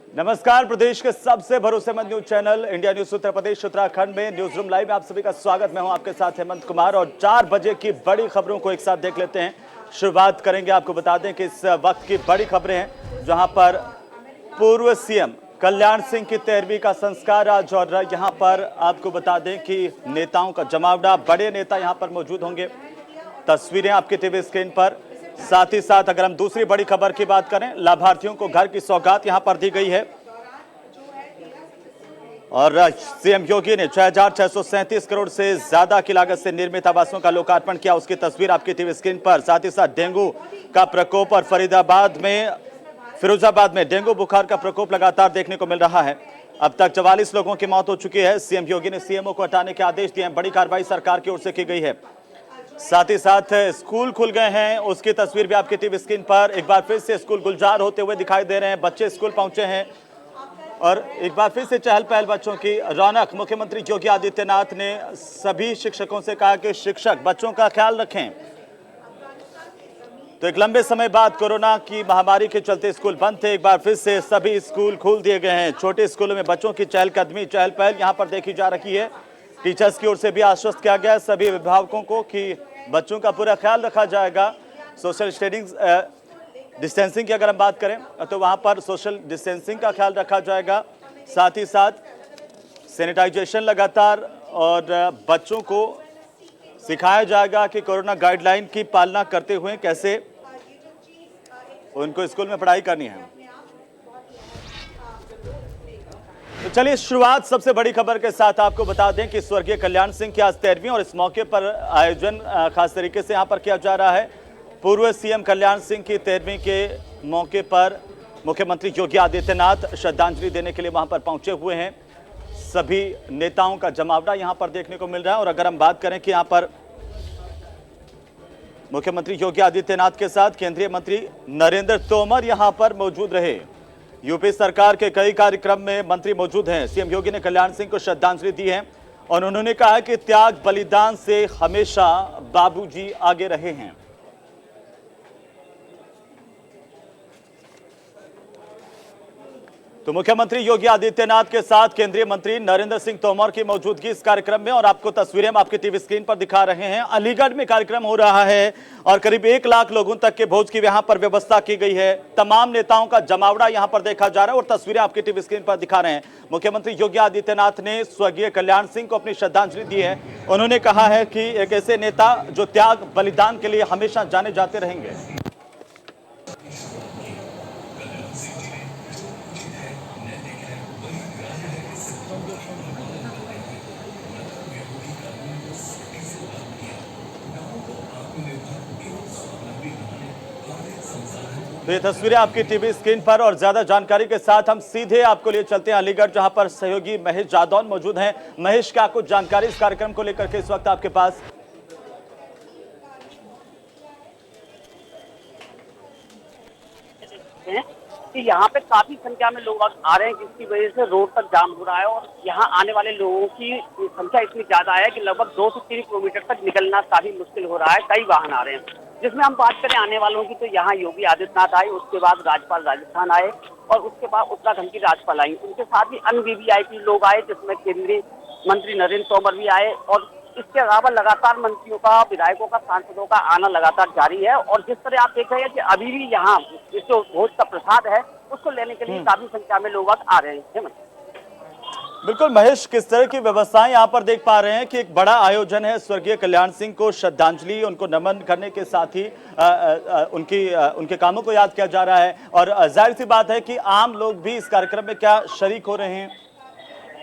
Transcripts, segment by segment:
नमस्कार। प्रदेश के सबसे भरोसेमंद news channel India news Uttar Pradesh Uttarakhand में न्यूज रूम लाइव में आप सभी का स्वागत। मैं हूं आपके साथ हेमंत कुमार और 4 बजे की बड़ी खबरों को एक साथ देख लेते हैं। शुरुआत करेंगे, आपको बता दें कि इस वक्त की बड़ी खबरें हैं जहां पर पूर्व सीएम कल्याण सिंह की 13वीं का संस्कार आज, और यहां पर आपको बता दें कि नेताओं का जमावड़ा, बड़े नेता यहां पर मौजूद होंगे। तस्वीरें आपकी टीवी स्क्रीन पर। साथ ही साथ अगर हम दूसरी बड़ी खबर की बात करें, लाभार्थियों को घर की सौगात यहां पर दी गई है और सीएम योगी ने 6,637 करोड़ से ज्यादा की लागत से निर्मित आवासों का लोकार्पण किया। उसकी तस्वीर आपकी टीवी स्क्रीन पर। साथ ही साथ डेंगू का प्रकोप और फिरोजाबाद में डेंगू बुखार का प्रकोप लगातार देखने को मिल रहा है। अब तक 44 लोगों की मौत हो चुकी है। सीएम योगी ने सीएमओ को हटाने के आदेश दिए हैं। बड़ी कार्रवाई सरकार की ओर से की गई है। साथ ही साथ स्कूल खुल गए हैं, उसकी तस्वीर भी आपकी टीवी स्क्रीन पर। एक बार फिर से स्कूल गुलजार होते हुए दिखाई दे रहे हैं। बच्चे स्कूल पहुंचे हैं और एक बार फिर से चहल पहल, बच्चों की रौनक। मुख्यमंत्री योगी आदित्यनाथ ने सभी शिक्षकों से कहा कि शिक्षक बच्चों का ख्याल रखें। तो एक लंबे समय बाद कोरोना की महामारी के चलते स्कूल बंद थे, एक बार फिर से सभी स्कूल खोल दिए गए हैं। छोटे स्कूलों में बच्चों की चहलकदमी, चहल पहल यहां पर देखी जा रही है। टीचर्स की ओर से भी आश्वस्त किया गया है सभी अभिभावकों को कि बच्चों का पूरा ख्याल रखा जाएगा। सोशल डिस्टेंसिंग की अगर हम बात करें तो वहां पर सोशल डिस्टेंसिंग का ख्याल रखा जाएगा। साथ ही साथ सैनिटाइजेशन लगातार, और बच्चों को सिखाया जाएगा कि कोरोना गाइडलाइन की पालना करते हुए कैसे उनको स्कूल में पढ़ाई करनी है। तो चलिए शुरुआत सबसे बड़ी खबर के साथ आपको बता दें कि स्वर्गीय कल्याण सिंह की आज 13वीं और इस मौके पर आयोजन खास तरीके से यहां पर किया जा रहा है। पूर्व सीएम कल्याण सिंह की 13वीं के मौके पर मुख्यमंत्री योगी आदित्यनाथ श्रद्धांजलि देने के लिए वहां पर पहुंचे हुए हैं। सभी नेताओं का जमावड़ा यहां पर देखने को मिल रहा है। और अगर हम बात करें कि यहां पर मुख्यमंत्री योगी आदित्यनाथ के साथ केंद्रीय मंत्री नरेंद्र तोमर यहां पर मौजूद रहे। यूपी सरकार के कई कार्यक्रम में मंत्री मौजूद हैं। सीएम योगी ने कल्याण सिंह को श्रद्धांजलि दी है और उन्होंने कहा कि त्याग बलिदान से हमेशा बाबूजी आगे रहे हैं। तो मुख्यमंत्री योगी आदित्यनाथ के साथ केंद्रीय मंत्री नरेंद्र सिंह तोमर की मौजूदगी इस कार्यक्रम में, और आपको तस्वीरें हम आपकी टीवी स्क्रीन पर दिखा रहे हैं। अलीगढ़ में कार्यक्रम हो रहा है और करीब 1 लाख लोगों तक के भोज की यहां पर व्यवस्था की गई है। तमाम नेताओं का जमावड़ा यहां पर देखा जा रहा है और तस्वीरें आपकी टीवी स्क्रीन पर दिखा रहे हैं। मुख्यमंत्री योगी आदित्यनाथ ने स्वर्गीय कल्याण सिंह को अपनी श्रद्धांजलि दी है। उन्होंने कहा है कि एक ऐसे नेता जो त्याग बलिदान के लिए हमेशा जाने जाते रहेंगे। तो ये तस्वीरें आपकी टीवी स्क्रीन पर, और ज्यादा जानकारी के साथ हम सीधे आपको लिए चलते हैं अलीगढ़, जहां पर सहयोगी महेश जादौन मौजूद हैं। महेश, क्या कुछ जानकारी इस कार्यक्रम को लेकर के इस वक्त आपके पास? कि यहाँ पे काफी संख्या में लोग आ रहे हैं, जिसकी वजह से रोड तक जाम हो रहा है और यहाँ आने वाले लोगों की संख्या इतनी ज्यादा है कि लगभग 2 से 3 किलोमीटर तक निकलना काफी मुश्किल हो रहा है। कई वाहन आ रहे हैं। जिसमें हम बात करें आने वालों की, तो यहाँ योगी आदित्यनाथ आए, उसके बाद राज्यपाल राजस्थान आए और उसके बाद उत्तराखंड की राज्यपाल आई। उनके साथ ही अन्य वीवीआईपी लोग आए, जिसमें केंद्रीय मंत्री नरेंद्र तोमर भी आए। और इसके अलावा लगातार मंत्रियों का, विधायकों का, सांसदों का आना लगातार जारी है। और जिस तरह आप देख रहे हैं कि अभी भी यहाँ जो भोज का प्रसाद है उसको लेने के लिए काफी संख्या में लोग आ रहे हैं। बिल्कुल महेश, किस तरह की व्यवस्थाएं यहाँ पर देख पा रहे हैं कि एक बड़ा आयोजन है, स्वर्गीय कल्याण सिंह को श्रद्धांजलि, उनको नमन करने के साथ ही उनके कामों को याद किया जा रहा है। और जाहिर सी बात है कि आम लोग भी इस कार्यक्रम में क्या शरीक हो रहे हैं?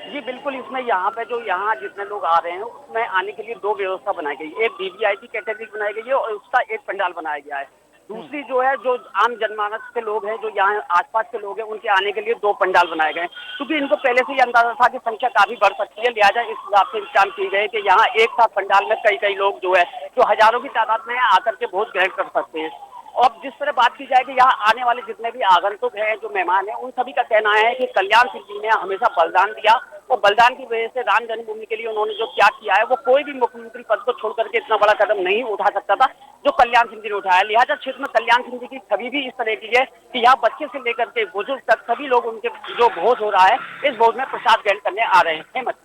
जी बिल्कुल, इसमें यहाँ पे जो यहाँ जितने लोग आ रहे हैं उसमें आने के लिए 2 व्यवस्था बनाई गई है। एक वीवीआईपी कैटेगरी बनाई गई है और उसका एक पंडाल बनाया गया है। दूसरी जो है, जो आम जनमानस के लोग हैं, जो यहाँ आसपास के लोग हैं, उनके आने के लिए 2 पंडाल बनाए गए हैं। क्योंकि इनको पहले से ही अंदाजा था कि संख्या काफी बढ़ सकती है, लिहाजा इस हिसाब से इंतजाम किए गए कि यहाँ एक साथ पंडाल में कई लोग जो है, जो हजारों की तादाद में आकर के भोज ग्रहण कर सकते हैं। और जिस तरह बात की जाए कि यहाँ आने वाले जितने भी आगंतुक हैं, जो मेहमान हैं, उन सभी का कहना है कि कल्याण सिंह जी ने हमेशा बलिदान दिया और बलिदान की वजह से राम जन्मभूमि के लिए उन्होंने जो त्याग किया है, वो कोई भी मुख्यमंत्री पद को छोड़ करके इतना बड़ा कदम नहीं उठा सकता था जो कल्याण सिंह जी ने उठाया। लिहाजा क्षेत्र में कल्याण सिंह जी की छवि भी इस तरह की है कि यहाँ बच्चे से लेकर के बुजुर्ग तक सभी लोग उनके जो भोज हो रहा है, इस भोज में प्रसाद ग्रहण करने आ रहे हैं। हेमंत।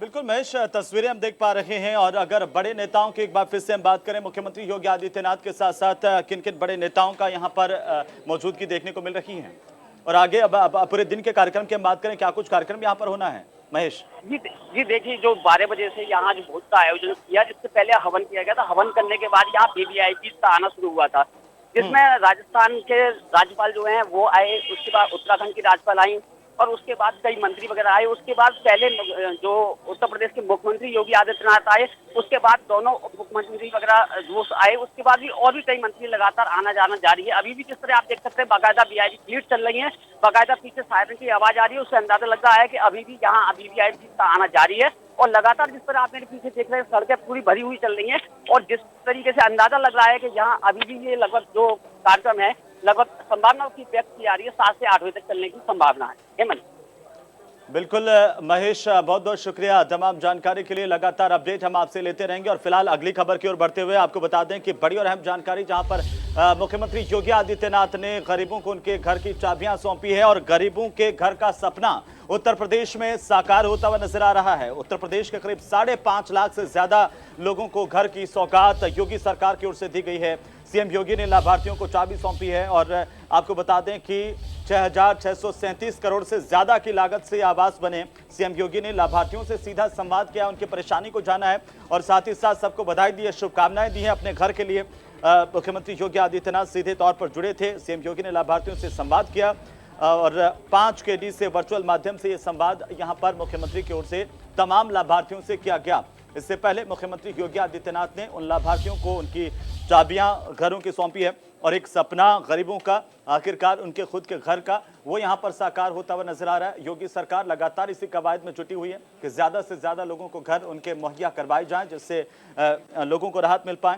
बिल्कुल महेश, तस्वीरें हम देख पा रहे हैं। और अगर बड़े नेताओं की एक बार फिर से हम बात करें, मुख्यमंत्री योगी आदित्यनाथ के साथ साथ किन किन बड़े नेताओं का यहाँ पर मौजूदगी देखने को मिल रही है? और आगे अब पूरे दिन के कार्यक्रम की हम बात करें, क्या कुछ कार्यक्रम यहाँ पर होना है महेश? जी देखिए, जो 12 बजे से यहाँ जो भोज का आयोजन किया, जिससे पहले हवन किया गया था। हवन करने के बाद यहाँ वीवीआईपी का आना शुरू हुआ था, जिसमें राजस्थान के राज्यपाल जो हैं वो आए, उसके बाद उत्तराखंड की राज्यपाल आई और उसके बाद कई मंत्री वगैरह आए। उसके बाद पहले जो उत्तर प्रदेश के मुख्यमंत्री योगी आदित्यनाथ आए, उसके बाद दोनों उप मुख्यमंत्री वगैरह वो आए, उसके बाद भी और भी कई मंत्री लगातार आना जाना जारी है। अभी भी जिस तरह आप देख सकते हैं बाकायदा वीआईपी भीड़ चल रही है, बाकायदा पीछे सायरन की आवाज आ रही है, उससे अंदाजा लग रहा है कि अभी भी यहाँ वीवीआईपी का आना जारी है। और लगातार जिस तरह आप मेरे पीछे देख रहे हैं, सड़कें पूरी भरी हुई चल रही हैं और जिस तरीके से अंदाजा लग रहा है कि यहाँ अभी भी ये लगभग जो कार्यक्रम है, लगभग संभावना की व्यक्त की जा रही है 7 से 8 बजे तक चलने की संभावना है। हेमंत। बिल्कुल महेश, बहुत बहुत शुक्रिया तमाम जानकारी के लिए। लगातार अपडेट हम आपसे लेते रहेंगे। और फिलहाल अगली खबर की ओर बढ़ते हुए आपको बता दें कि बड़ी और अहम जानकारी, जहां पर मुख्यमंत्री योगी आदित्यनाथ ने गरीबों को उनके घर की चाबियां सौंपी है और गरीबों के घर का सपना उत्तर प्रदेश में साकार होता हुआ नजर आ रहा है। उत्तर प्रदेश के करीब 5.5 लाख से ज्यादा लोगों को घर की सौगात योगी सरकार की ओर से दी गई है। सीएम योगी ने लाभार्थियों को चाबी सौंपी है और आपको बता दें कि 6,637 करोड़ से ज्यादा की लागत से आवास बने। सीएम योगी ने लाभार्थियों से सीधा संवाद किया, उनकी परेशानी को जाना है और साथ ही साथ सबको बधाई दी है, शुभकामनाएं दी हैं अपने घर के लिए। मुख्यमंत्री योगी आदित्यनाथ सीधे तौर पर जुड़े थे। सीएम योगी ने लाभार्थियों से संवाद किया और 5 केडी से वर्चुअल माध्यम से यह संवाद यहां पर मुख्यमंत्री की ओर से तमाम लाभार्थियों से किया गया। इससे पहले मुख्यमंत्री योगी आदित्यनाथ ने उन लाभार्थियों को उनकी चाबियां घरों की सौंपी है और एक सपना गरीबों का, आखिरकार उनके खुद के घर का, वो यहां पर साकार होता हुआ नजर आ रहा है। योगी सरकार लगातार इसी कवायद में जुटी हुई है कि ज्यादा से ज्यादा लोगों को घर उनके मुहैया करवाए जाएं, जिससे लोगों को राहत मिल पाए।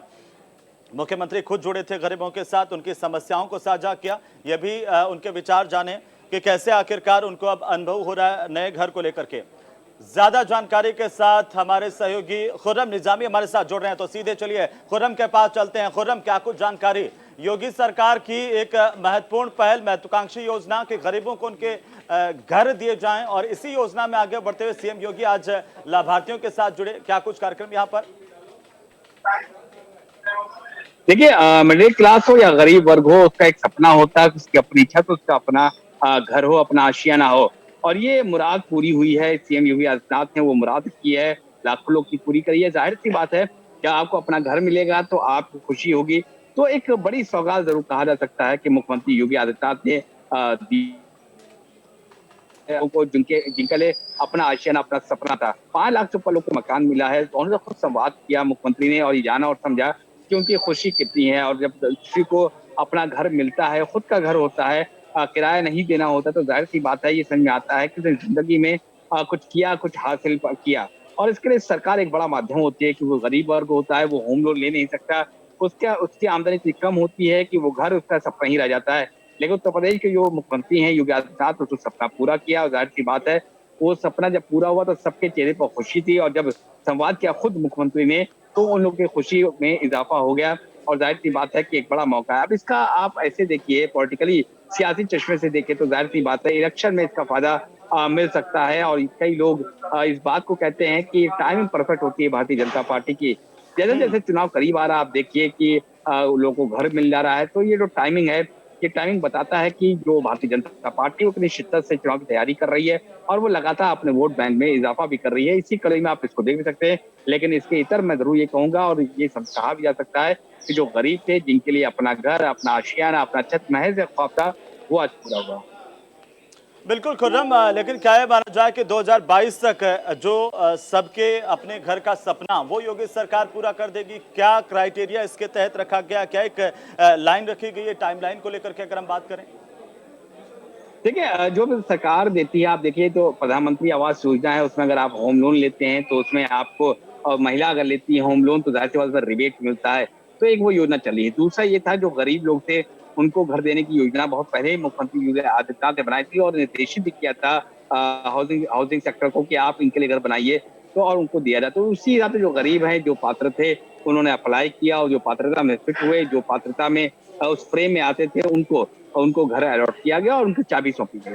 मुख्यमंत्री खुद जुड़े थे गरीबों के साथ, उनकी समस्याओं को साझा किया। यह भी उनके विचार जाने कि कैसे आखिरकार उनको अब अनुभव हो रहा है नए घर को लेकर के। ज्यादा जानकारी के साथ हमारे सहयोगी खुर्रम निजामी हमारे साथ जुड़ रहे हैं, तो सीधे चलिए खुर्रम के पास चलते हैं। खुर्रम, क्या कुछ जानकारी? योगी सरकार की एक महत्वपूर्ण पहल, महत्वाकांक्षी योजना कि गरीबों को उनके घर दिए जाएं और इसी योजना में आगे बढ़ते हुए सीएम योगी आज लाभार्थियों के साथ जुड़े। क्या कुछ कार्यक्रम यहाँ पर? देखिए, मिडिल क्लास हो या गरीब वर्ग हो, उसका एक सपना होता है, उसकी अपनी छत, उसका अपना घर हो, अपना आशियाना हो। और ये मुराद पूरी हुई है। सीएम योगी आदित्यनाथ ने वो मुराद की है, लाखों लोग की पूरी करी है। जाहिर सी बात है, जब आपको अपना घर मिलेगा तो आपको खुशी होगी। तो एक बड़ी सौगात जरूर कहा जा सकता है कि मुख्यमंत्री योगी आदित्यनाथ ने दी को, जिनके लिए अपना आशियाना, अपना सपना था। 5 लाख से ऊपर लोग को मकान मिला है। तो उन्होंने खुद संवाद किया मुख्यमंत्री ने और ये जाना और समझा कि उनकी खुशी कितनी है। और जब किसी को अपना घर मिलता है, खुद का घर होता है, किराया नहीं देना होता, तो जाहिर सी बात है ये समझ में आता है कि जिंदगी में कुछ किया, कुछ हासिल किया। और इसके लिए सरकार एक बड़ा माध्यम होती है कि वो गरीब वर्ग होता है, वो होम लोन ले नहीं सकता, उसकी आमदनी इतनी कम होती है कि वो घर उसका सपना ही रह जाता है। लेकिन उत्तर प्रदेश के जो मुख्यमंत्री हैं योगी आदित्यनाथ, उसको सपना पूरा किया। और जाहिर सी बात है, वो सपना जब पूरा हुआ तो सबके चेहरे पर खुशी थी। और जब संवाद किया खुद मुख्यमंत्री ने, तो उन लोगों की खुशी में इजाफा हो गया। और जाहिर सी बात है कि एक बड़ा मौका है। अब इसका आप ऐसे देखिए, पॉलिटिकली सियासी चश्मे से देखें तो जाहिर सी बात है इलेक्शन में इसका फायदा मिल सकता है। और कई लोग इस बात को कहते हैं कि टाइमिंग परफेक्ट होती है भारतीय जनता पार्टी की। जैसे जैसे चुनाव करीब आ रहा है, आप देखिए कि लोगों को घर मिल जा रहा है। तो ये जो टाइमिंग है, ये टाइमिंग बताता है कि जो भारतीय जनता पार्टी वो कितनी शिद्दत से चुनाव की तैयारी कर रही है और वो लगातार अपने वोट बैंक में इजाफा भी कर रही है। इसी कड़ी में आप इसको देख भी सकते हैं। लेकिन इसके इतर मैं जरूर ये कहूंगा, और ये सब कहा भी जा सकता है कि जो गरीब थे, जिनके लिए अपना घर, अपना आशियाना, अपना छत महज एक ख्वाब था, वो आज पूरा हुआ। बिल्कुल खुर्रम, लेकिन क्या ये माना जाए कि 2022 तक जो सबके अपने घर का सपना वो योगी सरकार पूरा कर देगी? क्या क्राइटेरिया इसके तहत रखा गया? क्या एक लाइन रखी गई है टाइमलाइन को लेकर के, अगर हम बात करें? देखिए, जो भी सरकार देती है, आप देखिए तो प्रधानमंत्री आवास योजना है, उसमें अगर आप होम लोन लेते हैं तो उसमें आपको, और महिला अगर लेती है होम लोन तो जाहिर सी बात है रिबेट मिलता है। तो एक वो योजना चली है। दूसरा ये था, जो गरीब लोग थे उनको घर देने की योजना बहुत पहले ही मुख्यमंत्री योगी आदित्यनाथ ने बनाई थी और निर्देशित भी किया था हाउसिंग हाउसिंग सेक्टर को कि आप इनके लिए घर बनाइए, तो और उनको दिया जाए। तो उसी हिसाब से जो गरीब हैं, जो पात्र थे, उन्होंने अप्लाई किया और जो पात्रता में फिट हुए, जो पात्रता में उस फ्रेम में आते थे, उनको उनको घर अलॉट किया गया और उनको चाबी सौंपी गई।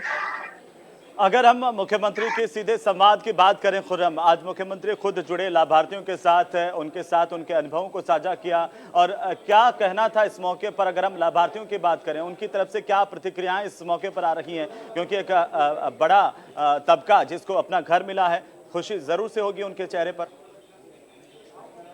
अगर हम मुख्यमंत्री के सीधे संवाद की बात करें खुर्रम, आज मुख्यमंत्री खुद जुड़े लाभार्थियों के साथ, उनके साथ उनके अनुभवों को साझा किया और क्या कहना था इस मौके पर? अगर हम लाभार्थियों की बात करें, उनकी तरफ से क्या प्रतिक्रियाएं इस मौके पर आ रही हैं? क्योंकि एक बड़ा तबका जिसको अपना घर मिला है, खुशी जरूर से होगी उनके चेहरे पर।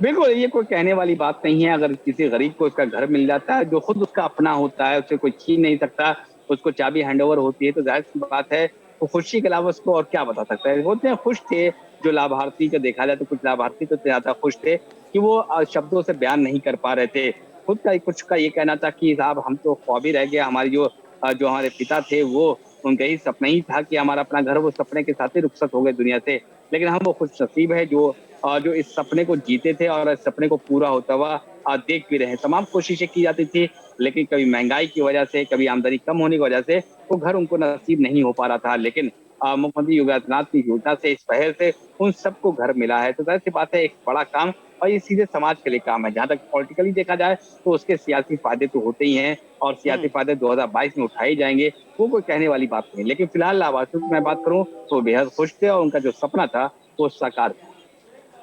बिल्कुल, ये कोई कहने वाली बात नहीं है। अगर किसी गरीब को उसका घर मिल जाता है, जो खुद उसका अपना होता है, उसे कोई छीन नहीं सकता, उसको चाबी हैंडओवर होती है, तो जाहिर-सी बात है, वो खुशी के अलावा उसको और क्या बता सकता है। वो इतने खुश थे, जो लाभार्थी का देखा जाए तो कुछ लाभार्थी तो इतने ज़्यादा खुश थे कि वो शब्दों से बयान नहीं कर पा रहे थे। खुद का कुछ का ये कहना था कि साहब हम तो ख्वाब ही रह गया, हमारी जो हमारे पिता थे, वो उनका ही सपना ही था कि हमारा अपना घर, वो सपने के साथ ही रुखसत हो गए दुनिया से। लेकिन हम वो खुशनसीब है जो इस सपने को जीते थे और इस सपने को पूरा होता हुआ देख भी रहे हैं। तमाम कोशिशें की जाती थी, लेकिन कभी महंगाई की वजह से, कभी आमदनी कम होने की वजह से वो घर उनको नसीब नहीं हो पा रहा था। लेकिन मुख्यमंत्री योगी आदित्यनाथ की योजना से, इस पहल से उन सबको घर मिला है। तो जाहिर सी बात है, एक बड़ा काम, और ये सीधे समाज के लिए काम है। जहां तक पॉलिटिकली देखा जाए तो उसके सियासी फायदे तो होते ही हैं और सियासी फायदे 2022 में उठाए जाएंगे, वो कोई कहने वाली बात नहीं। लेकिन फिलहाल लाभार्थियों की मैं बात करूं तो बेहद खुश थे और उनका जो सपना था वो साकार था।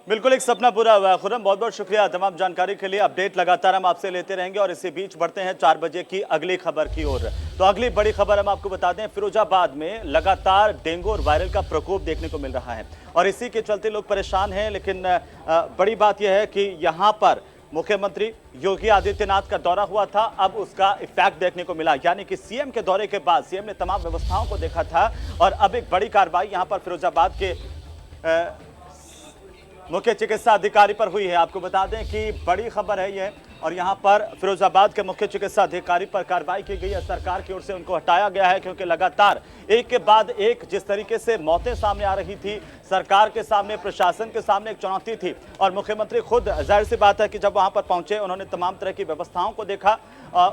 बिल्कुल एक सपना पूरा हुआ है। खुर्रम, बहुत बहुत शुक्रिया तमाम जानकारी के लिए। अपडेट लगातार हम आपसे लेते रहेंगे और इसी बीच बढ़ते हैं 4 बजे की अगली खबर की ओर। तो अगली बड़ी खबर हम आपको बता दें, फिरोजाबाद में लगातार डेंगू और वायरल का प्रकोप देखने को मिल रहा है और इसी के चलते लोग परेशान हैं। लेकिन बड़ी बात यह है कि यहाँ पर मुख्यमंत्री योगी आदित्यनाथ का दौरा हुआ था, अब उसका इफेक्ट देखने को मिला। यानी कि सीएम के दौरे के बाद सीएम ने तमाम व्यवस्थाओं को देखा था और अब एक बड़ी कार्रवाई यहाँ पर फिरोजाबाद के मुख्य चिकित्सा अधिकारी पर हुई है। आपको बता दें कि बड़ी खबर है यह, और यहां पर फिरोजाबाद के मुख्य चिकित्सा अधिकारी पर कार्रवाई की गई है। सरकार की ओर से उनको हटाया गया है क्योंकि लगातार एक के बाद एक जिस तरीके से मौतें सामने आ रही थी, सरकार के सामने, प्रशासन के सामने एक चुनौती थी और मुख्यमंत्री खुद, जाहिर सी बात है कि जब वहां पर पहुंचे, उन्होंने तमाम तरह की व्यवस्थाओं को देखा।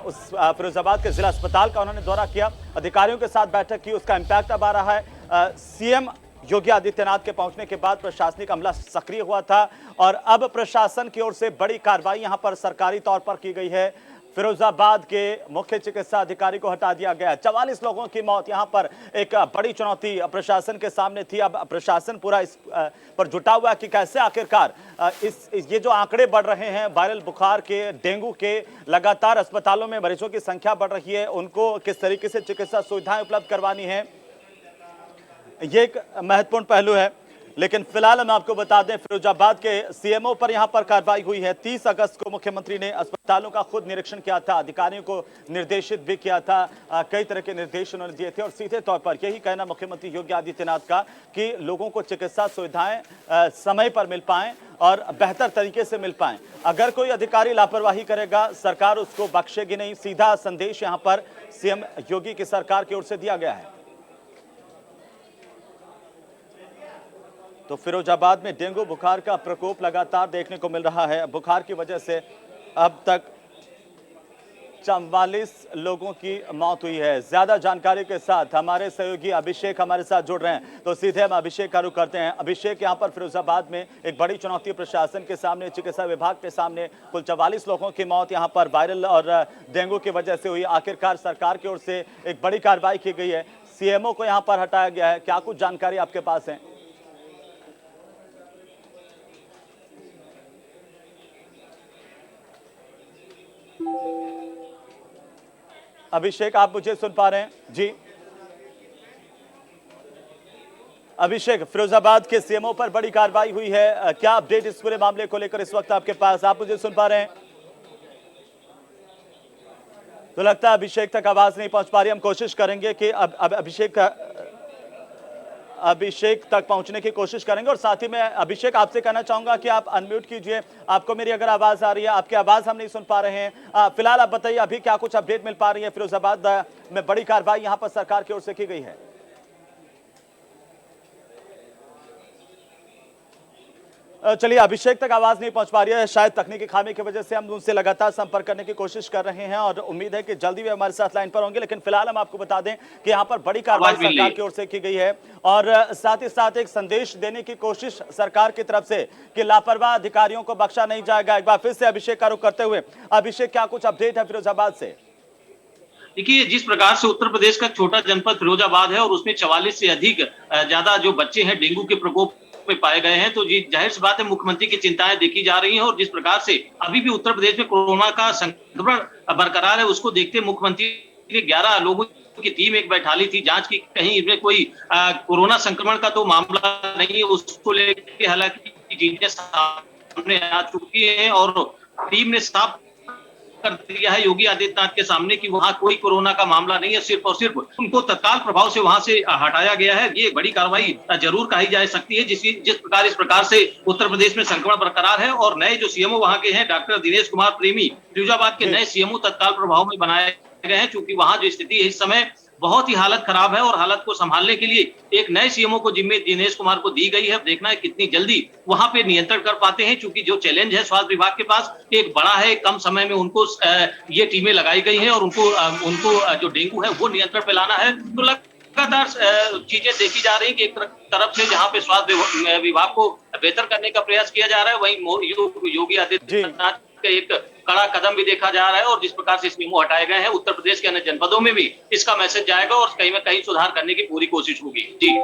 उस फिरोजाबाद के जिला अस्पताल का उन्होंने दौरा किया, अधिकारियों के साथ बैठक की, उसका इम्पैक्ट अब आ रहा है। सीएम योगी आदित्यनाथ के पहुंचने के बाद प्रशासनिक अमला सक्रिय हुआ था और अब प्रशासन की ओर से बड़ी कार्रवाई यहां पर सरकारी तौर पर की गई है। फिरोजाबाद के मुख्य चिकित्सा अधिकारी को हटा दिया गया। 44 लोगों की मौत, यहां पर एक बड़ी चुनौती प्रशासन के सामने थी। अब प्रशासन पूरा इस पर जुटा हुआ है कि कैसे आखिरकार ये जो आंकड़े बढ़ रहे हैं वायरल बुखार के, डेंगू के, लगातार अस्पतालों में मरीजों की संख्या बढ़ रही है, उनको किस तरीके से चिकित्सा सुविधाएं उपलब्ध करवानी है, ये एक महत्वपूर्ण पहलू है। लेकिन फिलहाल हम आपको बता दें, फिरोजाबाद के सीएमओ पर यहां पर कार्रवाई हुई है। 30 अगस्त को मुख्यमंत्री ने अस्पतालों का खुद निरीक्षण किया था, अधिकारियों को निर्देशित भी किया था, कई तरह के निर्देश उन्होंने दिए थे और सीधे तौर पर यही कहना मुख्यमंत्री योगी आदित्यनाथ का कि लोगों को चिकित्सा सुविधाएं समय पर मिल पाएं और बेहतर तरीके से मिल पाएं। अगर कोई अधिकारी लापरवाही करेगा, सरकार उसको बख्शेगी नहीं। सीधा संदेश यहां पर सीएम योगी की सरकार की ओर से दिया गया है। तो फिरोजाबाद में डेंगू बुखार का प्रकोप लगातार देखने को मिल रहा है। बुखार की वजह से अब तक 44 लोगों की मौत हुई है। ज्यादा जानकारी के साथ हमारे सहयोगी अभिषेक हमारे साथ जुड़ रहे हैं, तो सीधे हम अभिषेक का रुख करते हैं। अभिषेक, यहाँ पर फिरोजाबाद में एक बड़ी चुनौती प्रशासन के सामने, चिकित्सा विभाग के सामने, कुल 44 लोगों की मौत यहाँ पर वायरल और डेंगू की वजह से हुई। आखिरकार सरकार की ओर से एक बड़ी कार्रवाई की गई है, सीएमओ को यहाँ पर हटाया गया है, क्या कुछ जानकारी आपके पास है? अभिषेक, आप मुझे सुन पा रहे हैं? जी अभिषेक, फिरोजाबाद के सीएमओ पर बड़ी कार्रवाई हुई है, क्या अपडेट इस पूरे मामले को लेकर इस वक्त आपके पास? आप मुझे सुन पा रहे हैं? तो लगता है अभिषेक तक आवाज नहीं पहुंच पा रही। हम कोशिश करेंगे कि अब अभिषेक तक पहुंचने की कोशिश करेंगे। और साथ ही मैं अभिषेक आपसे कहना चाहूंगा कि आप अनम्यूट कीजिए, आपको मेरी अगर आवाज आ रही है, आपकी आवाज हम नहीं सुन पा रहे हैं। फिलहाल आप बताइए अभी क्या कुछ अपडेट मिल पा रही है? फिरोजाबाद में बड़ी कार्रवाई यहां पर सरकार की ओर से की गई है। चलिए, अभिषेक तक आवाज नहीं पहुंच पा रही है, शायद तकनीकी खामी की वजह से। हम उनसे लगातार संपर्क करने की कोशिश कर रहे हैं और उम्मीद है कि जल्दी वे हमारे साथ लाइन पर होंगे। लेकिन फिलहाल हम आपको बता दें कि यहाँ पर बड़ी कार्रवाई सरकार की ओर से की गई है और साथ ही साथ एक संदेश देने की कोशिश सरकार की तरफ से कि लापरवाह अधिकारियों को बख्शा नहीं जाएगा। एक बार फिर से अभिषेक का रुख करते हुए, अभिषेक, क्या कुछ अपडेट है फिरोजाबाद से? देखिए, जिस प्रकार से उत्तर प्रदेश का छोटा जनपद फिरोजाबाद है और उसमें 44 से अधिक ज्यादा जो बच्चे हैं डेंगू के प्रकोप में पाए गए हैं, तो जी जाहिर सी बात है मुख्यमंत्री की चिंताएं देखी जा रही हैं। और जिस प्रकार से अभी भी उत्तर प्रदेश में कोरोना का संक्रमण बरकरार है, उसको देखते मुख्यमंत्री ने 11 लोगों की टीम एक बैठा ली थी जांच की, कहीं इसमें कोई कोरोना संक्रमण का तो मामला नहीं है। उसको लेकर हालांकि चीजें सामने आ चुकी है और टीम ने साफ कर दिया है योगी आदित्यनाथ के सामने कि वहां कोई कोरोना का मामला नहीं है, सिर्फ और सिर्फ उनको तत्काल प्रभाव से वहां से हटाया गया है। ये बड़ी कार्रवाई जरूर कही जा सकती है। इस प्रकार से उत्तर प्रदेश में संक्रमण बरकरार है और नए जो सीएमओ वहां के हैं डॉक्टर दिनेश कुमार प्रेमी, फिरोजाबाद के नए सीएमओ तत्काल प्रभाव में बनाए गए हैं, क्योंकि वहां जो स्थिति है इस समय बहुत ही हालत खराब है और हालत को संभालने के लिए एक नए सीएमओ को जिम्मे दिनेश कुमार को दी गई है। अब देखना है कितनी जल्दी वहां पे नियंत्रण कर पाते हैं, क्योंकि जो चैलेंज है स्वास्थ्य विभाग के पास एक बड़ा है। कम समय में उनको ये टीमें लगाई गई हैं और उनको जो डेंगू है वो नियंत्रण पे लाना है। तो लगातार चीजें देखी जा रही है कि एक तरफ से जहाँ पे स्वास्थ्य विभाग को बेहतर करने का प्रयास किया जा रहा है, वहीं योगी आदित्यनाथ का एक कड़ा कदम भी देखा जा रहा है। और जिस प्रकार से सीएमओ हटाए गए हैं, उत्तर प्रदेश के अन्य जनपदों में भी इसका मैसेज जाएगा और कहीं में कहीं सुधार करने की पूरी कोशिश होगी। जी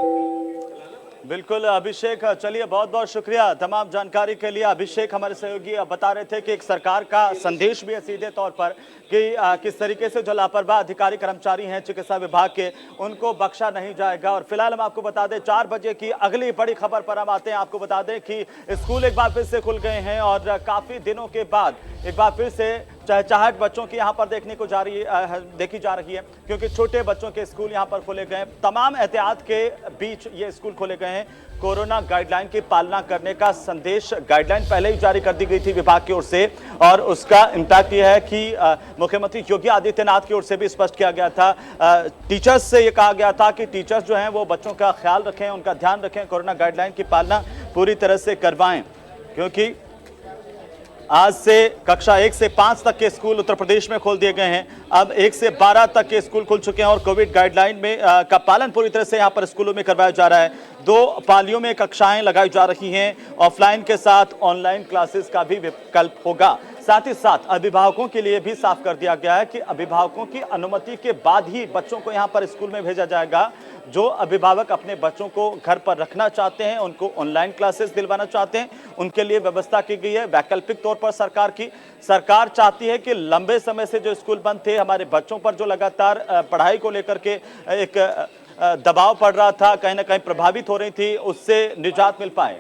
बिल्कुल अभिषेक, चलिए बहुत बहुत शुक्रिया तमाम जानकारी के लिए। अभिषेक हमारे सहयोगी बता रहे थे कि एक सरकार का संदेश भी है सीधे तौर पर कि किस तरीके से जो लापरवाह अधिकारी कर्मचारी हैं चिकित्सा विभाग के, उनको बख्शा नहीं जाएगा। और फिलहाल हम आपको बता दें 4 बजे की अगली बड़ी खबर पर हम आते हैं। आपको बता दें कि स्कूल एक बार फिर से खुल गए हैं और काफी दिनों के बाद एक बार फिर से चहचहाट बच्चों की यहाँ पर देखी जा रही है, क्योंकि छोटे बच्चों के स्कूल यहाँ पर खोले गए हैं। तमाम एहतियात के बीच ये स्कूल खोले गए हैं। कोरोना गाइडलाइन की पालना करने का संदेश, गाइडलाइन पहले ही जारी कर दी गई थी विभाग की ओर से और उसका इम्पैक्ट यह है कि मुख्यमंत्री योगी आदित्यनाथ की ओर से भी स्पष्ट किया गया था। टीचर्स से ये कहा गया था कि टीचर्स जो हैं वो बच्चों का ख्याल रखें, उनका ध्यान रखें, कोरोना गाइडलाइन की पालना पूरी तरह से करवाएं, क्योंकि आज से कक्षा 1 से 5 तक के स्कूल उत्तर प्रदेश में खोल दिए गए हैं। अब 1 से 12 तक के स्कूल खुल चुके हैं और कोविड गाइडलाइन में का पालन पूरी तरह से यहाँ पर स्कूलों में करवाया जा रहा है। 2 पालियों में कक्षाएं लगाई जा रही हैं। ऑफलाइन के साथ ऑनलाइन क्लासेस का भी विकल्प होगा। साथ ही साथ अभिभावकों के लिए भी साफ कर दिया गया है कि अभिभावकों की अनुमति के बाद ही बच्चों को यहाँ पर स्कूल में भेजा जाएगा। जो अभिभावक अपने बच्चों को घर पर रखना चाहते हैं, उनको ऑनलाइन क्लासेस दिलवाना चाहते हैं, उनके लिए व्यवस्था की गई है वैकल्पिक तौर पर। सरकार चाहती है कि लंबे समय से जो स्कूल बंद थे, हमारे बच्चों पर जो लगातार पढ़ाई को लेकर के एक दबाव पड़ रहा था, कहीं ना कहीं प्रभावित हो रही थी, उससे निजात मिल पाए।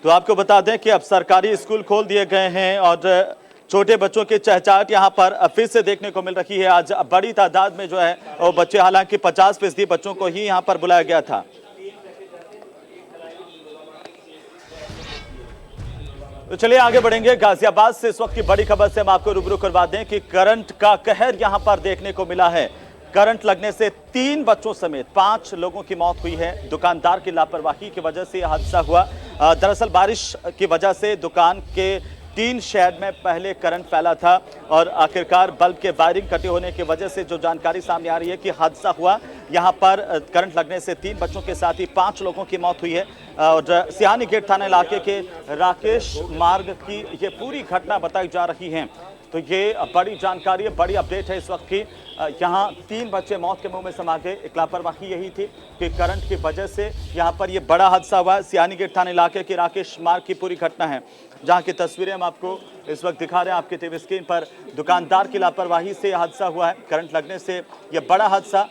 तो आपको बता दें कि अब सरकारी स्कूल खोल दिए गए हैं और छोटे बच्चों की चहचहाट यहाँ पर फिर से देखने को मिल रही है। आज बड़ी तादाद में जो है वो बच्चे, हालांकि 50% बच्चों को ही यहाँ पर बुलाया गया था। तो चलिए आगे बढ़ेंगे। गाजियाबाद से इस वक्त की बड़ी खबर से हम आपको रूबरू करवा दें कि करंट का कहर यहाँ पर देखने को मिला है। करंट लगने से 3 बच्चों समेत 5 लोगों की मौत हुई है। दुकानदार की लापरवाही की वजह से यह हादसा हुआ। दरअसल बारिश की वजह से दुकान के 3 शेड में पहले करंट फैला था और आखिरकार बल्ब के वायरिंग कटे होने की वजह से जो जानकारी सामने आ रही है कि हादसा हुआ। यहां पर करंट लगने से 3 बच्चों के साथ ही 5 लोगों की मौत हुई है और सियानी गेट थाना इलाके के राकेश मार्ग की ये पूरी घटना बताई जा रही है। तो ये बड़ी जानकारी है, बड़ी अपडेट है इस वक्त की। यहाँ 3 बच्चे मौत के मुंह में समा गए। एक लापरवाही यही थी कि करंट की वजह से यहाँ पर ये बड़ा हादसा हुआ है। सियानी गेट थाना इलाके के राकेश मार्ग की पूरी घटना है, जहाँ की तस्वीरें हम आपको इस वक्त दिखा रहे हैं आपके टीवी स्क्रीन पर। दुकानदार की लापरवाही से हादसा हुआ है, करंट लगने से यह बड़ा हादसा।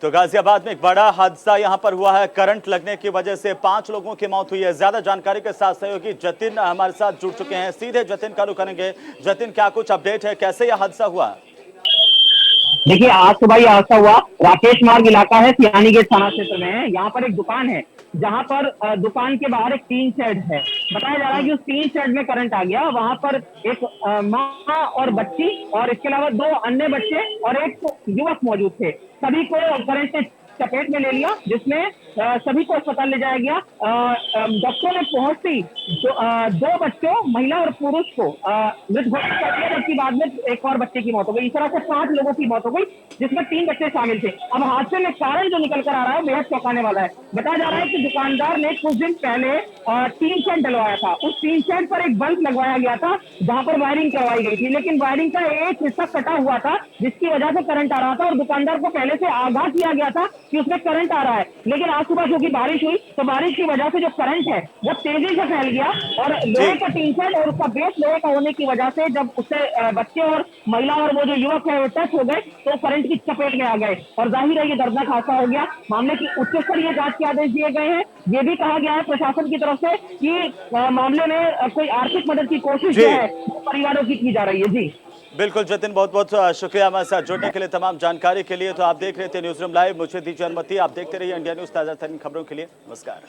तो गाजियाबाद में एक बड़ा हादसा यहां पर हुआ है। करंट लगने की वजह से 5 लोगों की मौत हुई है। ज्यादा जानकारी के साथ सहयोगी जतिन हमारे साथ जुड़ चुके हैं। सीधे जतिन का रुख करेंगे। जतिन, क्या कुछ अपडेट है, कैसे यह हादसा हुआ? देखिए, आज सुबह यह हादसा हुआ। राकेश मार्ग इलाका है, सियानी गेट थाना क्षेत्र में है। यहाँ पर एक दुकान है जहां पर दुकान के बाहर एक टीन शेड है। बताया जा रहा है कि उस टीन शेड में करंट आ गया। वहां पर एक माँ और बच्ची और इसके अलावा 2 अन्य बच्चे और एक युवक मौजूद थे। सभी को करंट ने चपेट में ले लिया, जिसमें सभी को अस्पताल ले जाया गया। डॉक्टरों ने पहुंचते ही 2 बच्चों, महिला और पुरुष को मृत घोषित कर दिया, जबकि बाद में एक और बच्चे की मौत हो गई। इस तरह से 5 लोगों की मौत हो गई, जिसमें 3 बच्चे शामिल थे। अब हादसे में कारण जो निकल कर आ रहा है बेहद चौंकाने वाला है। बताया जा रहा है कि दुकानदार ने कुछ दिन पहले टीन शेड डलवाया था। उस टीन शेड पर एक बल्ब लगवाया गया था, जहां पर वायरिंग करवाई गई थी, लेकिन वायरिंग का एक हिस्सा कटा हुआ था, जिसकी वजह से करंट आ रहा था और दुकानदार को पहले से आगाह किया गया था कि उसमें करंट आ रहा है। लेकिन आज सुबह क्योंकि बारिश हुई, तो बारिश की वजह से जो करंट है वो तेजी से फैल गया और लोहे का टीन शेड और उसका बेस लोहे का होने की वजह से जब उससे बच्चे और महिला और वो जो युवक है वो टच हो गए, तो करंट की चपेट में आ गए और जाहिर है ये दर्दनाक हादसा हो गया। मामले की उच्च स्तरीय जांच के आदेश दिए गए हैं। ये भी कहा गया है प्रशासन की तरफ से कि मामले में कोई आर्थिक मदद की कोशिश जो है वो परिवारों की जा रही है। जी बिल्कुल जतिन, बहुत बहुत शुक्रिया हमारे साथ जुड़ने के लिए, तमाम जानकारी के लिए। तो आप देख रहे थे न्यूज रूम लाइव, मुझे दीजिए अनुमति, आप देखते रहिए इंडिया न्यूज, ताजा तरीन खबरों के लिए। नमस्कार।